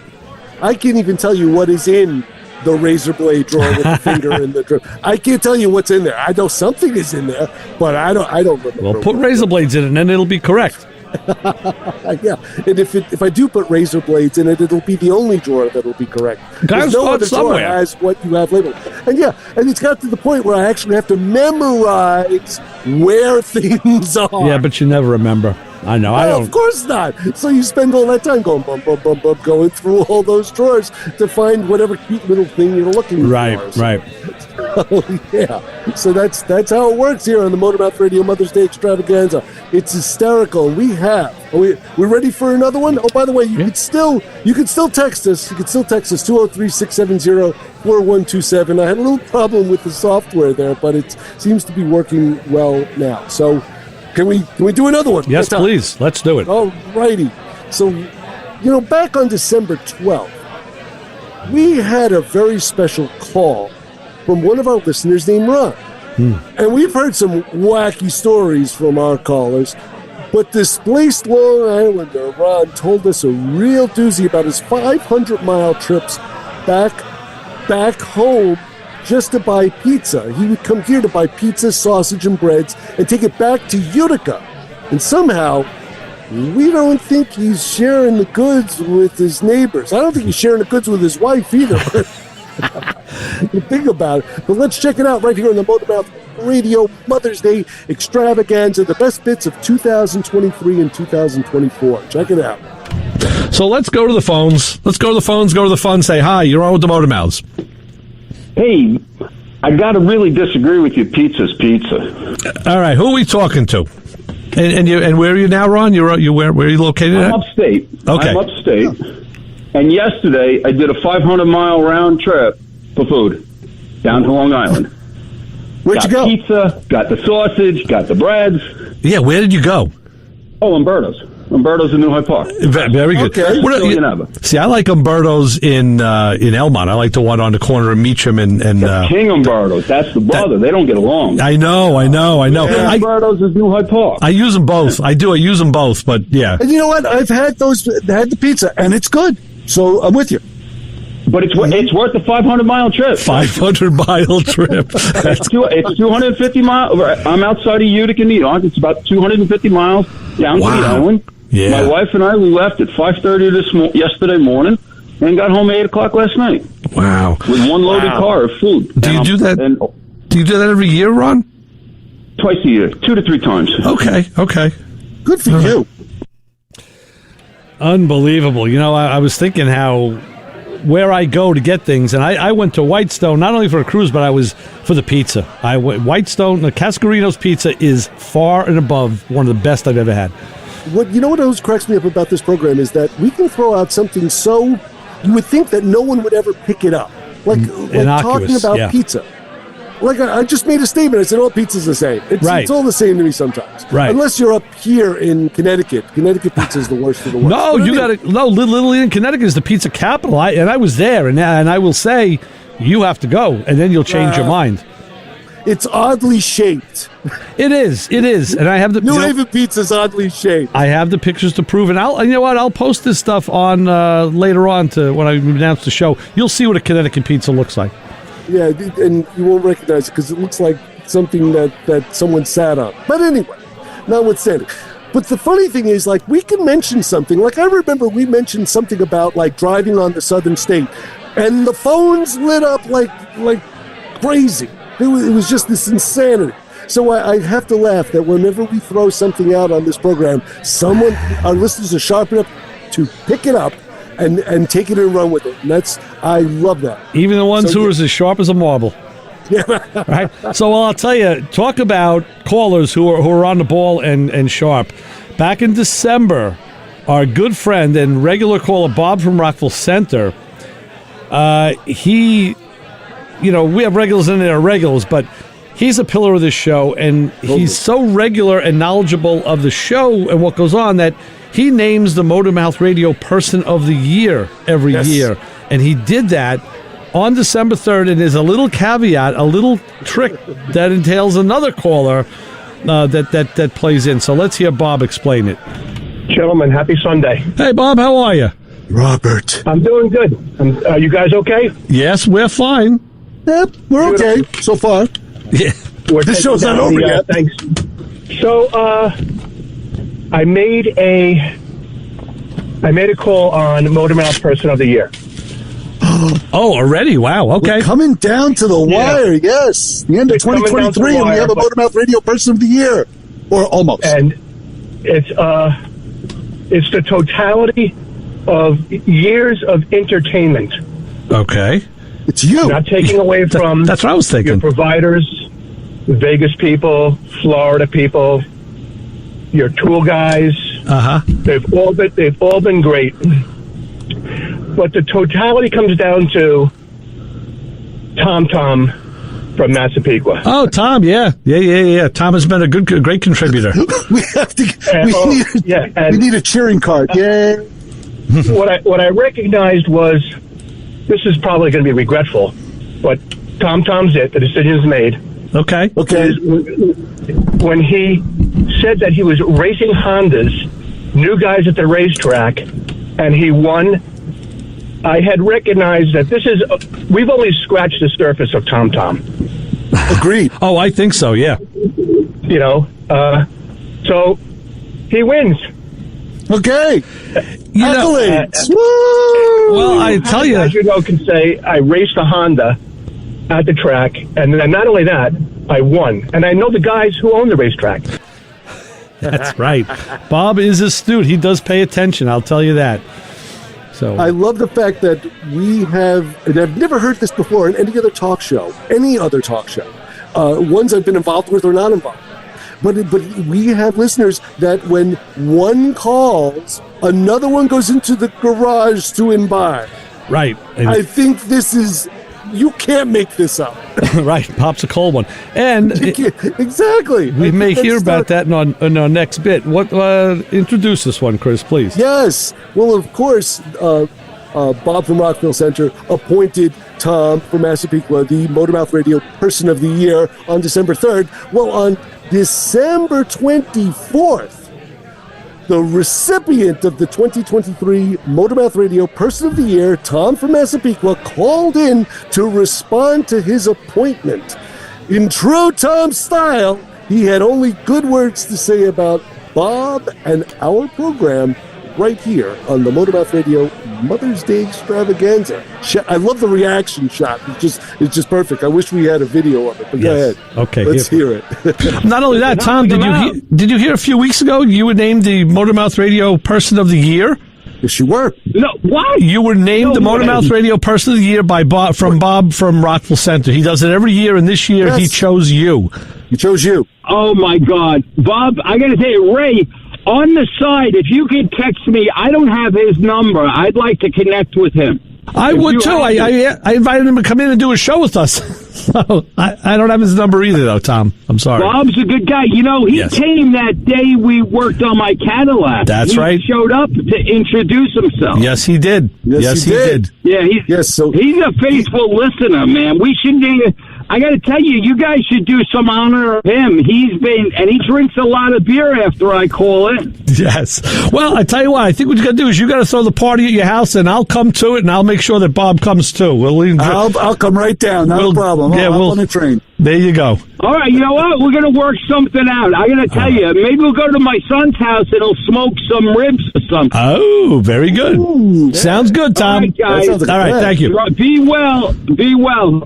I can't even tell you what is in the razor blade drawer with the finger and the drip. I can't tell you what's in there. I know something is in there, but I don't remember. Well, put razor blades in it, and then it'll be correct. Yeah, and if I do put razor blades in it, it'll be the only drawer that'll be correct. Gotta no start other somewhere. drawer has what you have labeled. And it's got to the point where I actually have to memorize where things are. Yeah, but you never remember. I know. I don't. Of course not. So you spend all that time going bump, bump, bump, bump, going through all those drawers to find whatever cute little thing you're looking for. Right. Oh, yeah. So that's how it works here on the MotorMouth Radio Mother's Day Extravaganza. It's hysterical. We're ready for another one? Oh, by the way, you can still text us. You can still text us 203-670-4127. I had a little problem with the software there, but it seems to be working well now. So can we do another one? Yes, please. Let's do it. All righty. So, back on December 12th, we had a very special call from one of our listeners named Ron. And we've heard some wacky stories from our callers, but displaced Long Islander Ron told us a real doozy about his 500-mile trips back home just to buy pizza. He would come here to buy pizza, sausage, and breads and take it back to Utica. And somehow, we don't think he's sharing the goods with his neighbors. I don't think he's sharing the goods with his wife either. You think about it. But let's check it out right here on the MotorMouth Radio Mother's Day Extravaganza, the best bits of 2023 and 2024. Check it out. So let's go to the phones. Go to the phone, say, hi, you're on with the Motormouths. Hey, I got to really disagree with you. Pizza's pizza. All right, who are we talking to? And where are you now, Ron? Where are you located at? I'm upstate. Okay. I'm upstate. And yesterday, I did a 500-mile round trip for food down to Long Island. Where'd you go? Got pizza, got the sausage, got the breads. Yeah, where did you go? Oh, Umberto's. Umberto's in New Hyde Park. Very good. Okay. See, I like Umberto's in Elmont. I like the one on the corner of Meacham and King Umberto's. That's the brother. They don't get along. I know. Yeah, Umberto's is New Hyde Park. I use them both. I use them both, but yeah. And you know what? I've had the pizza, and it's good. So I'm with you. But it's worth the 500-mile trip. 500-mile trip. It's 250 miles. I'm outside of Utica, New York. It's about 250 miles down to the Owen. Yeah. My wife and I, we left at 5:30 yesterday morning and got home at 8 o'clock last night. Wow. With one loaded car of food. Do you do that? Do you do that every year, Ron? Twice a year, 2 to 3 times. Okay. Good for you. Unbelievable. I was thinking where I go to get things, and I went to Whitestone not only for a cruise, but I was for the pizza. Whitestone, the Cascarino's pizza is far and above one of the best I've ever had. What always cracks me up about this program is that we can throw out something so you would think that no one would ever pick it up, like talking about pizza. Like I just made a statement. I said all pizza's the same. It's all the same to me sometimes. Right. Unless you're up here in Connecticut. Connecticut pizza is the worst of the worst. No, literally in Connecticut is the pizza capital. I was there, and I will say you have to go, and then you'll change your mind. It's oddly shaped. It is, and I have the New Haven pizza's oddly shaped. I have the pictures to prove it. I'll post this stuff on later on to when I announce the show. You'll see what a Connecticut pizza looks like. Yeah, and you won't recognize it because it looks like something that someone sat on. But anyway, notwithstanding. But the funny thing is, we can mention something. I remember we mentioned something about, driving on the southern state. And the phones lit up like crazy. It was just this insanity. So I have to laugh that whenever we throw something out on this program, our listeners are sharp enough to pick it up and take it and run with it. And I love that. Even the ones who are as sharp as a marble. Yeah. Right? So I'll tell you, talk about callers who are on the ball and sharp. Back in December, our good friend and regular caller, Bob from Rockville Center, we have regulars and there are regulars, but he's a pillar of this show, and he's so regular and knowledgeable of the show and what goes on that he names the MotorMouth Radio Person of the Year every year. And he did that on December 3rd, and there's a little caveat, a little trick that entails another caller that plays in. So let's hear Bob explain it. Gentlemen, happy Sunday. Hey, Bob, how are you? Robert. I'm doing good. Are you guys okay? Yes, we're fine. Yep, we're okay so far. Yeah. This show's not over yet. Thanks. So, I made a call on MotorMouth Person of the Year. Oh, already? Wow, okay. We're coming down to the wire, yes. The end of 2023, and we have a MotorMouth Radio Person of the Year. Or almost. And it's the totality of years of entertainment. Okay. It's you. Not taking away from That's what I was thinking. your providers, Vegas people, Florida people, your tool guys. They've all been great. But the totality comes down to Tom from Massapequa. Oh, Tom, yeah. Tom has been a great contributor. We need a cheering card. Yay. What I recognized was, this is probably going to be regretful, but Tom's it. The decision is made. Okay. When he said that he was racing Hondas, new guys at the racetrack, and he won, I had recognized that we've only scratched the surface of Tom. Agreed. Oh, I think so, yeah. So he wins. Okay. Accolades. Well, I tell you. As you know, can say I raced a Honda at the track, and then not only that, I won. And I know the guys who own the racetrack. That's right. Bob is astute. He does pay attention, I'll tell you that. So I love the fact that we have, and I've never heard this before in any other talk show, ones I've been involved with or not involved. But we have listeners that when one calls, another one goes into the garage to imbibe. Right. I think this is, you can't make this up. Right. Pop's a cold one. And exactly. We may hear about that in our next bit. Introduce this one, Chris, please. Yes. Well, of course, Bob from Rockville Center appointed Tom from Massapequa the MotorMouth Radio Person of the Year on December 3rd. Well, on December 24th, the recipient of the 2023 MotorMouth Radio Person of the Year, Tom from Massapequa, called in to respond to his appointment. In true Tom style, he had only good words to say about Bob and our program right here on the MotorMouth Radio Mother's Day Extravaganza. I love the reaction shot. It's just perfect. I wish we had a video of it, but go ahead. Okay. Let's hear it. Not only that, Tom, did you hear a few weeks ago you were named the MotorMouth Radio Person of the Year? Yes, you were. No, what? You were named the MotorMouth Radio Person of the Year by Bob from Rockville Center. He does it every year, and this year he chose you. He chose you. Oh, my God. Bob, I got to tell you, Ray, on the side, if you could text me, I don't have his number. I'd like to connect with him. I would too. I invited him to come in and do a show with us. So I don't have his number either, though, Tom. I'm sorry. Bob's a good guy. You know, he came that day we worked on my Cadillac. That's right. He showed up to introduce himself. Yes, he did. Yes, he did. Yeah, he's a faithful listener, man. We should. I got to tell you, you guys should do some honor of him. He drinks a lot of beer after I call it. Yes. Well, I tell you what, I think what you got to do is you got to throw the party at your house, and I'll come to it, and I'll make sure that Bob comes too. I'll come right down. No problem. I'll on the train. There you go. All right, you know what? We're going to work something out. I got to tell you, maybe we'll go to my son's house and he'll smoke some ribs or something. Oh, very good. Ooh, sounds good, Tom. All right, guys. All right, thank you. Be well.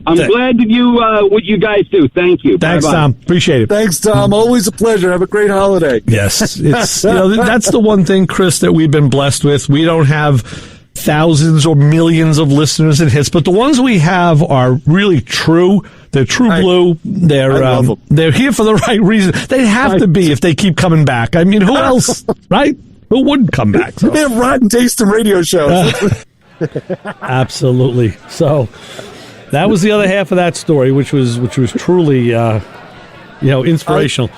I'm glad that you what you guys do. Thank you. Thanks, Bye-bye. Tom. Appreciate it. Thanks, Tom. Always a pleasure. Have a great holiday. Yes, it's that's the one thing, Chris, that we've been blessed with. We don't have thousands or millions of listeners and hits, but the ones we have are really true. They're true blue. They're here for the right reason. They have to be if they keep coming back. I mean, who else, right? Who wouldn't come back? So. They have rotten taste in radio shows. Absolutely. So that was the other half of that story, which was truly, inspirational.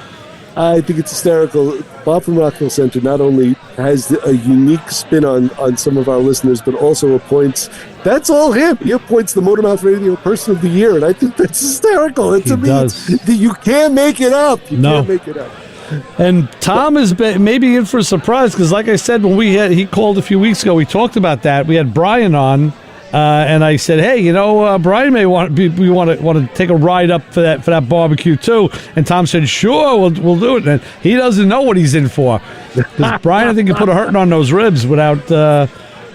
I think it's hysterical. Bob from Rockville Center not only has a unique spin on some of our listeners, but also appoints, that's all him. He appoints the MotorMouth Radio Person of the Year, and I think that's hysterical. It's amazing. You can't make it up. You can't make it up. And Tom is maybe in for a surprise, because like I said, when he called a few weeks ago, we talked about that. We had Brian on. And I said, hey, Brian may want to take a ride up for that barbecue too. And Tom said, sure, we'll do it. And he doesn't know what he's in for, because Brian, I think, can put a hurting on those ribs without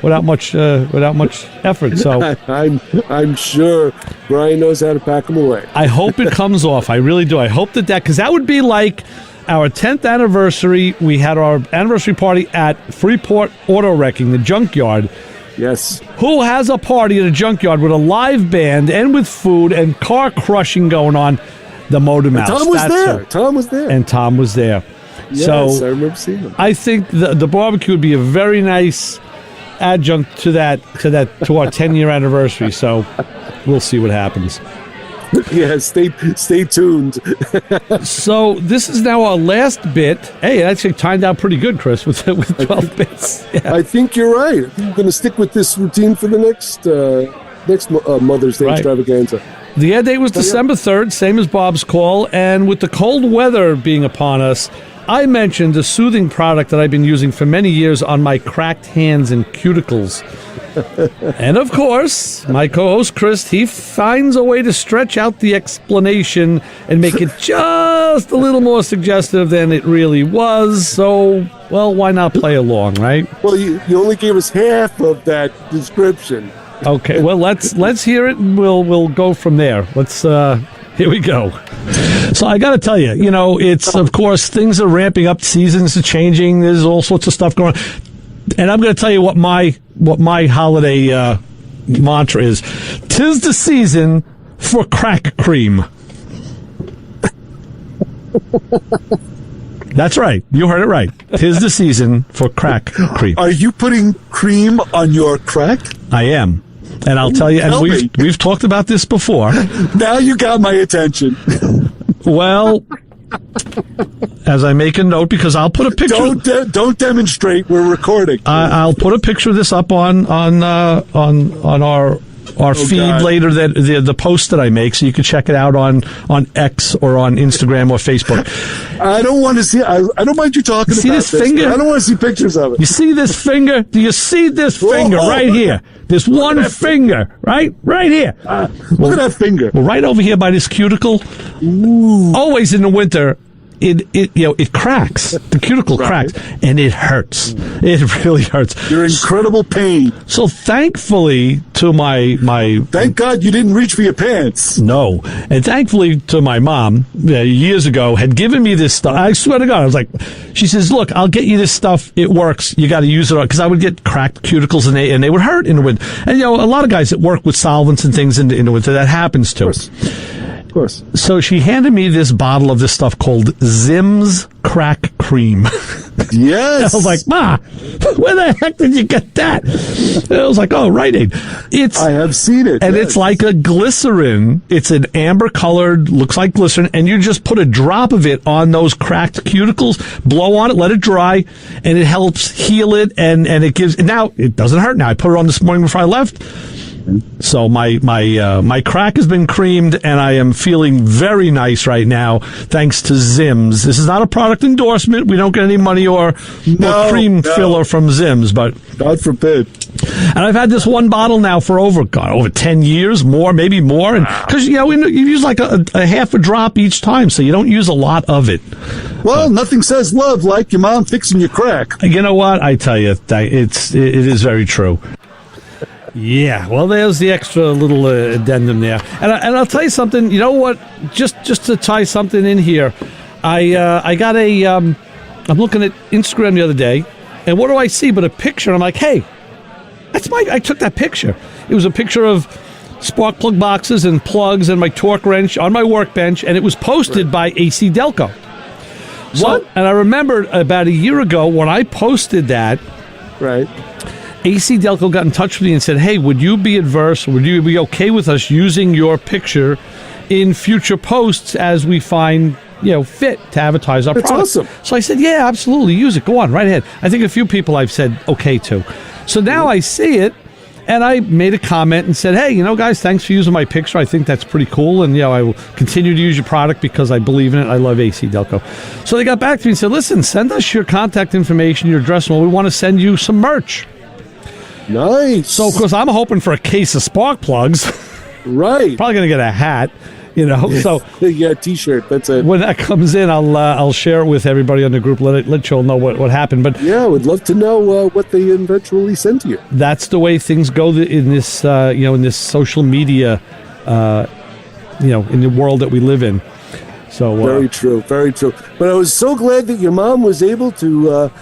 much effort. So I'm sure Brian knows how to pack them away. I hope it comes off. I really do. I hope that because that would be like our 10th anniversary. We had our anniversary party at Freeport Auto Wrecking, the junkyard. Yes. Who has a party at a junkyard with a live band and with food and car crushing going on? The MotorMouth. Tom was there. Tom was there. And Tom was there. Yes, So I remember seeing him. I think the barbecue would be a very nice adjunct to our 10-year anniversary. So we'll see what happens. Yeah, stay tuned. So this is now our last bit. Hey, it actually timed out pretty good, Chris, with 12 bits. Yeah. I think you're right. I think we're going to stick with this routine for the next Mother's Day extravaganza. The air date was December 3rd, same as Bob's call, and with the cold weather being upon us, I mentioned a soothing product that I've been using for many years on my cracked hands and cuticles. And of course, my co-host Chris, he finds a way to stretch out the explanation and make it just a little more suggestive than it really was. So, well, why not play along, right? Well, you only gave us half of that description. Okay, well, let's hear it, and we'll go from there. Here we go. So I got to tell you, it's, of course, things are ramping up, seasons are changing, there's all sorts of stuff going on. And I'm going to tell you what my holiday mantra is. 'Tis the season for crack cream. That's right. You heard it right. 'Tis the season for crack cream. Are you putting cream on your crack? I am. And I'll tell you, and we've talked about this before. Now you got my attention. Well, as I make a note, because I'll put a picture. Don't demonstrate. We're recording. I'll put a picture of this up on our feed later. That the post that I make, so you can check it out on X or on Instagram or Facebook. I don't want to see. I don't mind you talking about this finger. I don't want to see pictures of it. You see this finger? Do you see this finger right here? This one finger, right here. Look at that finger. Well, right over here by this cuticle. Ooh. Always in the winter, it cracks. The cuticle cracks, and it hurts. It really hurts. You're in incredible pain. So thankfully to my thank God you didn't reach for your pants. No, and thankfully to my mom years ago had given me this stuff. I swear to God, I was like, she says, "Look, I'll get you this stuff. It works. You got to use it," because I would get cracked cuticles and they would hurt in the winter. And a lot of guys that work with solvents and things in the winter, that happens to. Of course. So she handed me this bottle of this stuff called Zim's Crack Cream. Yes. I was like, Ma, where the heck did you get that? And I was like, oh, Rite Aid. I have seen it. And it's like a glycerin. It's an amber colored, looks like glycerin, and you just put a drop of it on those cracked cuticles, blow on it, let it dry, and it helps heal it, and it gives, now it doesn't hurt now. I put it on this morning before I left. So my crack has been creamed, and I am feeling very nice right now, thanks to Zim's. This is not a product endorsement. We don't get any money or cream filler from Zim's, but God forbid. And I've had this one bottle now for over 10 years, maybe more, and because you use like a half a drop each time, so you don't use a lot of it. Well, nothing says love like your mom fixing your crack. You know what? I tell you, it is very true. Yeah, well, there's the extra little addendum there, and I'll tell you something. You know what? Just to tie something in here, I got I'm looking at Instagram the other day, and what do I see but a picture? And I'm like, hey, I took that picture. It was a picture of spark plug boxes and plugs and my torque wrench on my workbench, and it was posted by AC Delco. What? And I remembered about a year ago when I posted that. Right. AC Delco got in touch with me and said, hey, would you be okay with us using your picture in future posts as we find fit to advertise our product? That's awesome. So I said, yeah, absolutely, use it. Go on, right ahead. I think a few people I've said okay to. So now I see it, and I made a comment and said, hey, guys, thanks for using my picture. I think that's pretty cool, and I will continue to use your product because I believe in it. I love AC Delco. So they got back to me and said, listen, send us your contact information, your address, and we want to send you some merch. Nice. So, of course, I'm hoping for a case of spark plugs. Right. Probably going to get a hat, So yeah, T-shirt. That's it. When that comes in, I'll share it with everybody on the group. Let you all know what happened. But yeah, I would love to know what they eventually send to you. That's the way things go in this in this social media in the world that we live in. So very true, very true. But I was so glad that your mom was able to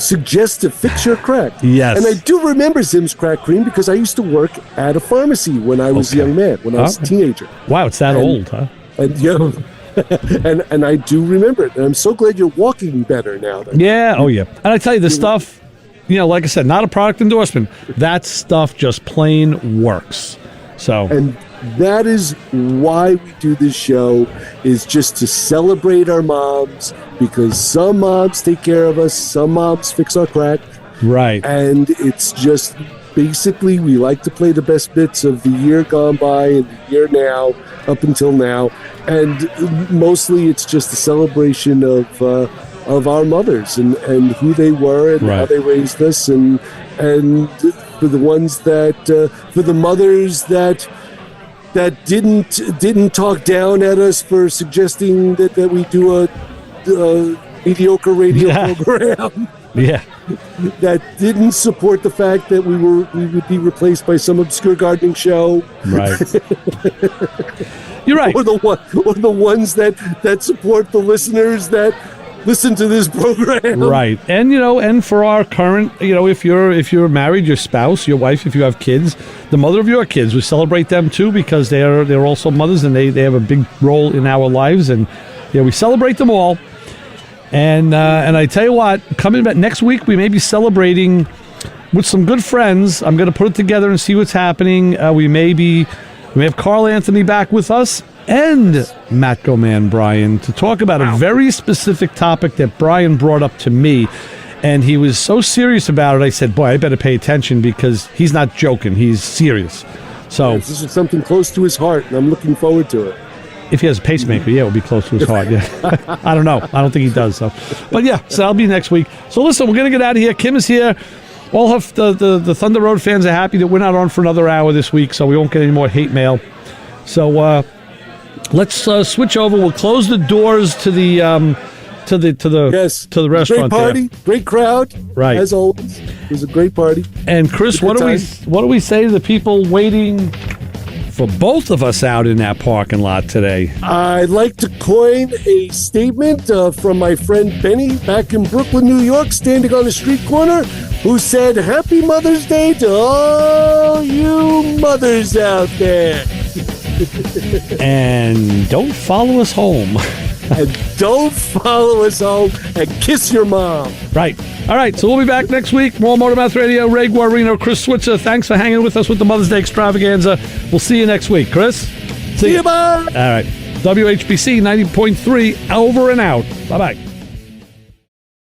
suggest to fix your crack. Yes. And I do remember Zim's Crack Cream because I used to work at a pharmacy when I was a young man, when I was a teenager. Wow, it's that old, huh? And and I do remember it. And I'm so glad you're walking better now. Yeah, oh yeah. And I tell you, the stuff, like I said, not a product endorsement. That stuff just plain works. So. And that is why we do this show, is just to celebrate our moms, because some moms take care of us, some moms fix our crack. Right. And it's just basically we like to play the best bits of the year gone by and the year now, up until now. And mostly it's just a celebration of our mothers and who they were and how they raised us, and for the ones for the mothers that didn't talk down at us for suggesting that we do a mediocre radio program. Yeah. That didn't support the fact that we would be replaced by some obscure gardening show. Right. You're right. Or the ones that support the listeners that listen to this program. Right. And and for our current, if you're married, your spouse, your wife, if you have kids, the mother of your kids, we celebrate them too, because they're also mothers and they have a big role in our lives, and we celebrate them all. And I tell you what, coming back next week, we may be celebrating with some good friends. I'm going to put it together and see what's happening. We may have Carl Anthony back with us and MatcoMan Brian to talk about a very specific topic that Brian brought up to me. And he was so serious about it, I said, boy, I better pay attention, because he's not joking. He's serious. So this is something close to his heart, and I'm looking forward to it. If he has a pacemaker, it will be close to his heart. Yeah, I don't know. I don't think he does. So that'll be next week. So listen, we're gonna get out of here. Kim is here. All of the Thunder Road fans are happy that we're not on for another hour this week, so we won't get any more hate mail. So let's switch over. We'll close the doors to the restaurant. Great party, great crowd. Right, as always. It was a great party. And Chris, what do we say to the people waiting for both of us out in that parking lot today? I'd like to coin a statement from my friend Benny back in Brooklyn, New York, standing on the street corner, who said, "Happy Mother's Day to all you mothers out there." And don't follow us home. And don't follow us home, and kiss your mom. Right. All right, so we'll be back next week. More MotorMouth Radio, Ray Guarino, Chris Switzer. Thanks for hanging with us with the Mother's Day Extravaganza. We'll see you next week. Chris? See you, bye. All right. WHPC 90.3, over and out. Bye-bye.